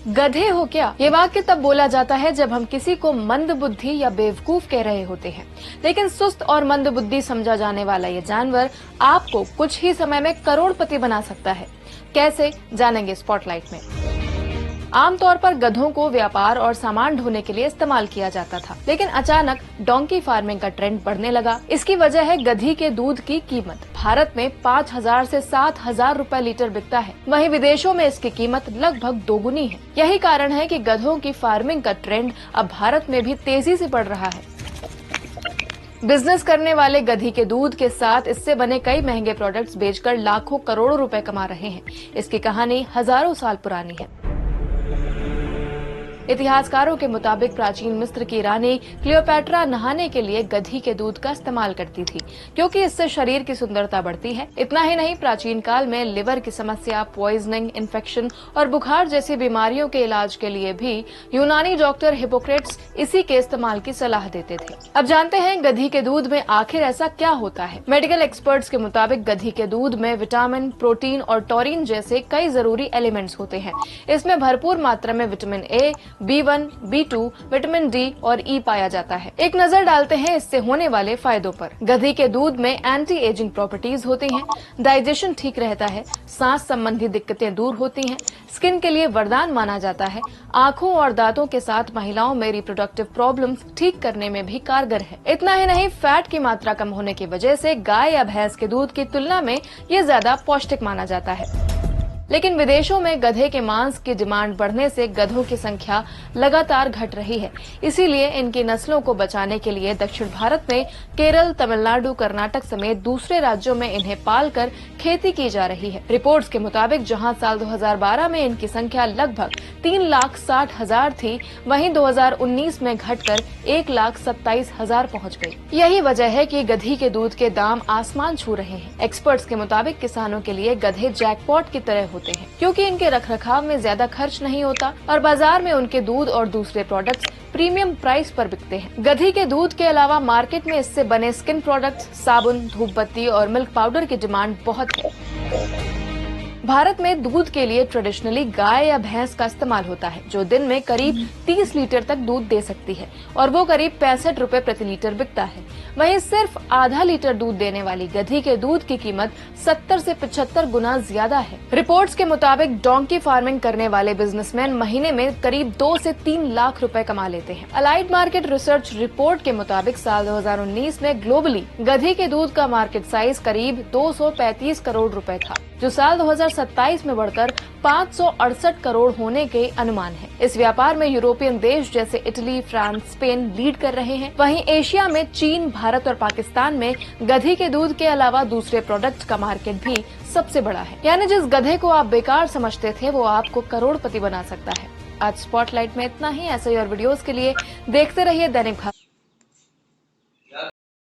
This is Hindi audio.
गधे हो क्या? ये वाक्य तब बोला जाता है जब हम किसी को मंदबुद्धि या बेवकूफ कह रहे होते हैं। लेकिन सुस्त और मंदबुद्धि समझा जाने वाला ये जानवर आपको कुछ ही समय में करोड़पति बना सकता है। कैसे, जानेंगे स्पॉटलाइट में। आमतौर पर गधों को व्यापार और सामान ढोने के लिए इस्तेमाल किया जाता था, लेकिन अचानक डोंकी फार्मिंग का ट्रेंड बढ़ने लगा। इसकी वजह है गधी के दूध की कीमत भारत में 5,000 से 7,000 रुपए लीटर बिकता है। वहीं विदेशों में इसकी कीमत लगभग दोगुनी है। यही कारण है कि गधों की फार्मिंग का ट्रेंड अब भारत में भी तेजी से बढ़ रहा है। बिजनेस करने वाले गधी के दूध के साथ इससे बने कई महंगे प्रोडक्ट्स बेचकर लाखों करोड़ों रुपए कमा रहे हैं। इसकी कहानी हजारों साल पुरानी है। इतिहासकारों के मुताबिक प्राचीन मिस्र की रानी क्लियोपैट्रा नहाने के लिए गधी के दूध का इस्तेमाल करती थी, क्योंकि इससे शरीर की सुंदरता बढ़ती है। इतना ही नहीं, प्राचीन काल में लिवर की समस्या, पॉइजनिंग, इन्फेक्शन और बुखार जैसी बीमारियों के इलाज के लिए भी यूनानी डॉक्टर हिपोक्रेट्स इसी के इस्तेमाल की सलाह देते थे। अब जानते हैं गधी के दूध में आखिर ऐसा क्या होता है। मेडिकल एक्सपर्ट्स के मुताबिक गधी के दूध में विटामिन, प्रोटीन और टॉरिन जैसे कई जरूरी एलिमेंट्स होते हैं। इसमें भरपूर मात्रा में vitamin A, B1, B2, vitamin D और ई पाया जाता है। एक नजर डालते हैं इससे होने वाले फायदों पर। गधी के दूध में एंटी एजिंग प्रॉपर्टीज होती हैं, डाइजेशन ठीक रहता है, सांस संबंधी दिक्कतें दूर होती हैं, स्किन के लिए वरदान माना जाता है, आंखों और दांतों के साथ महिलाओं में रिप्रोडक्टिव प्रॉब्लम्स ठीक करने में भी कारगर है। इतना ही नहीं, फैट की मात्रा कम होने की वजह से गाय या भैंस के दूध की तुलना में ये ज्यादा पौष्टिक माना जाता है। लेकिन विदेशों में गधे के मांस की डिमांड बढ़ने से गधों की संख्या लगातार घट रही है। इसीलिए इनकी नस्लों को बचाने के लिए दक्षिण भारत में केरल, तमिलनाडु, कर्नाटक समेत दूसरे राज्यों में इन्हें पालकर खेती की जा रही है। रिपोर्ट्स के मुताबिक जहां साल 2012 में इनकी संख्या लगभग 3,60,000 थी, वहीं 2019 में घटकर 1,27,000 पहुंच गई। यही वजह है कि गधी के दूध के दाम आसमान छू रहे हैं। एक्सपर्ट्स के मुताबिक किसानों के लिए गधे जैकपॉट की तरह होते हैं, क्योंकि इनके रखरखाव में ज्यादा खर्च नहीं होता और बाजार में उनके दूध और दूसरे प्रोडक्ट्स प्रीमियम प्राइस पर बिकते हैं। गधी के दूध के अलावा मार्केट में इससे बने स्किन प्रोडक्ट्स, साबुन, धूप बत्ती और मिल्क पाउडर की डिमांड बहुत है। भारत में दूध के लिए ट्रेडिशनली गाय या भैंस का इस्तेमाल होता है, जो दिन में करीब 30 लीटर तक दूध दे सकती है और वो करीब 65 रुपए प्रति लीटर बिकता है। वहीं सिर्फ आधा लीटर दूध देने वाली गधी के दूध की कीमत 70 से 75 गुना ज्यादा है। रिपोर्ट्स के मुताबिक डोंकी फार्मिंग करने वाले बिजनेसमैन महीने में करीब 2 से 3 लाख रुपए कमा लेते हैं। अलाइड मार्केट रिसर्च रिपोर्ट के मुताबिक साल 2019 में ग्लोबली गधी के दूध का मार्केट साइज करीब 235 करोड़ रुपए था, जो साल 2027 में बढ़कर 568 करोड़ होने के अनुमान है। इस व्यापार में यूरोपियन देश जैसे इटली, फ्रांस, स्पेन लीड कर रहे हैं। वहीं एशिया में चीन, भारत और पाकिस्तान में गधी के दूध के अलावा दूसरे प्रोडक्ट का मार्केट भी सबसे बड़ा है। यानी जिस गधे को आप बेकार समझते थे, वो आपको करोड़पति बना सकता है। आज स्पॉटलाइट में इतना ही। ऐसे ही और वीडियोस के लिए देखते रहिए दैनिक भास्कर।